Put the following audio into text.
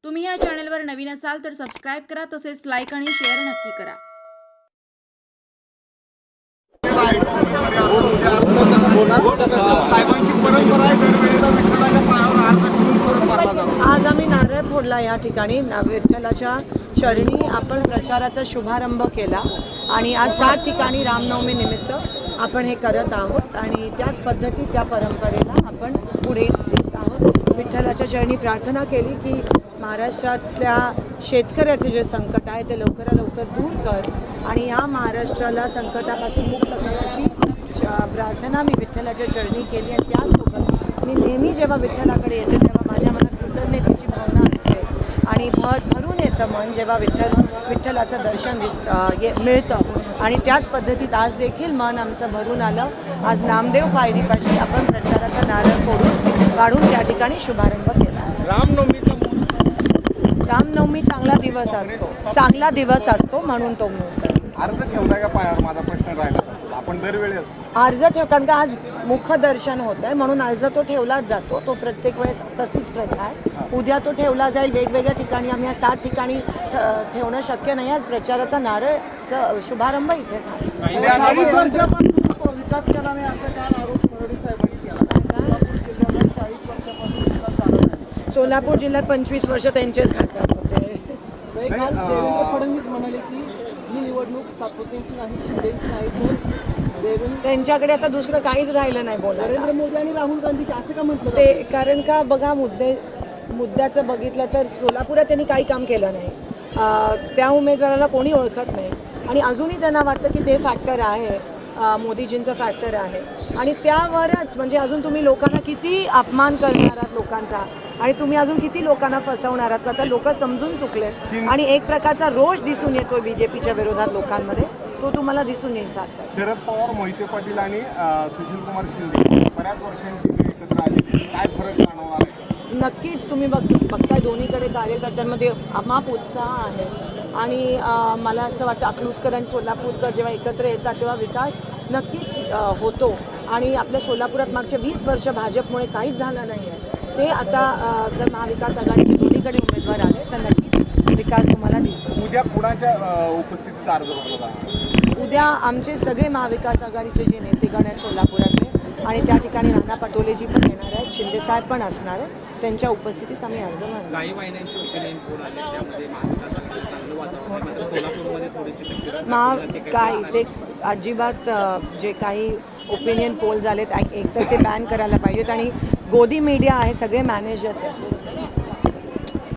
तुम्ही या चॅनलवर नवीन असाल तर सबस्क्राइब करा, तसेच लाईक आणि शेअर नक्की करा। आज आम्ही नारळ फोडला या ठिकाणी विठ्ठलाच्या चरणी आपण प्रचाराचा शुभारंभ केला आणि आज 7 ठिकाणी रामनवमी निमित्त आपण हे करत आहोत आणि त्याच पद्धती त्या परंपरेला आपण पुढे देत आहोत। विठ्ठलाच्या चरणी प्रार्थना केली की महाराष्ट्रातल्या शेतकऱ्याचे जे संकट आहे ते लवकरात लवकर दूर कर आणि या महाराष्ट्राला संकटापासून मुक्त कर अशी प्रार्थना मी विठ्ठलाच्या चरणी केली। आणि त्याचसोबत मी नेहमी जेव्हा विठ्ठलाकडे येते तेव्हा माझ्या मनात कृतज्ञतेची भावना असते आणि भरून येतं मन जेव्हा विठ्ठलाचं दर्शन मिळतं आणि त्याच पद्धतीत आज देखील मन आमचं भरून आलं। आज नामदेव पायरीपाशी आपण प्रचाराचा नारळ काढून त्या ठिकाणी शुभारंभ केला। रामनवमी चांगला दिवस असतो म्हणून तो अर्ज ठेवला का पायावर माझा प्रश्न राहिला आपण दरवेळेस अर्ज कारण का आज मुखदर्शन होत आहे म्हणून अर्ज तो ठेवलाच जातो। तो प्रत्येक वेळेस तशीच प्रथा आहे। उद्या तो ठेवला जाईल वेगवेगळ्या ठिकाणी। आम्ही या 7 ठिकाणी ठेवणं शक्य नाही। आज प्रचाराचा नारळचा शुभारंभ इथे झाला। विकास केला नाही असं काय आरोप फडणवीस साहेबांनी केला? सोलापूर जिल्ह्यात 25 वर्ष त्यांचेच खासदार होते। फडणवीस म्हणाले की ही निवडणूक सातपुतेची नाही, शिंदेची नाही, तर त्यांच्याकडे आता दुसरं काहीच राहिलं नाही बोलायला। नरेंद्र मोदी आणि राहुल गांधीचे असं का म्हटलं ते कारण का बघा मुद्द्याचं बघितलं तर सोलापुरात त्यांनी काही काम केलं नाही। त्या उमेदवाराला कोणी ओळखत नाही आणि अजूनही त्यांना वाटतं की ते फॅक्टर आहे, मोदीजींचं फॅक्टर आहे आणि त्यावरच म्हणजे अजून तुम्ही लोकांना किती अपमान करणार आहात लोकांचा आणि तुम्ही अजून किती लोकांना फसवणार आहात। आता लोक समजून चुकले आणि एक प्रकारचा रोष दिसून येतोय बीजेपीच्या विरोधात लोकांमध्ये, तो तुम्हाला दिसून येईल। शरद पवार, मोहिते पाटील आणि सुशील कुमार शिंदे बऱ्याच वर्षांची एकत्र आले, काय फरक जाणवणार आहे? नक्कीच तुम्ही बघताय दोन्हीकडे कार्यकर्त्यांमध्ये अमाप उत्साह आहे आणि मला असं वाटतं अकलूजकर आणि सोलापूरकर जेव्हा एकत्र येतात तेव्हा विकास नक्कीच होतो आणि आपल्या सोलापुरात मागच्या 20 वर्ष भाजपमुळे काहीच झालं नाही आहे। ते आता जर महाविकास आघाडीचे दोन्हीकडे उमेदवार आले तर नक्कीच विकास तुम्हाला दिसतो। उद्या कुणाच्या उपस्थितीत अर्ज भरला? उद्या आमचे सगळे महाविकास आघाडीचे जे नेतेगण आहेत सोलापुरातले आणि त्या ठिकाणी नाना पटोलेजी पण येणार आहेत, शिंदेसाहेब पण असणार आहेत, त्यांच्या उपस्थितीत आम्ही अर्ज भरणार। काही महिन्यांची ओपिनियन पोल आले त्यामध्ये महाविकास आघाडीचं चांगलं वातावरण आहे, मात्र सोलापूरमध्ये थोडीशी काय ते अजिबात जे काही ओपिनियन पोल झालेत एक तर ते बॅन करायला पाहिजेत आणि गोदी मीडिया आहे सगळे मॅनेजर्स आहेत।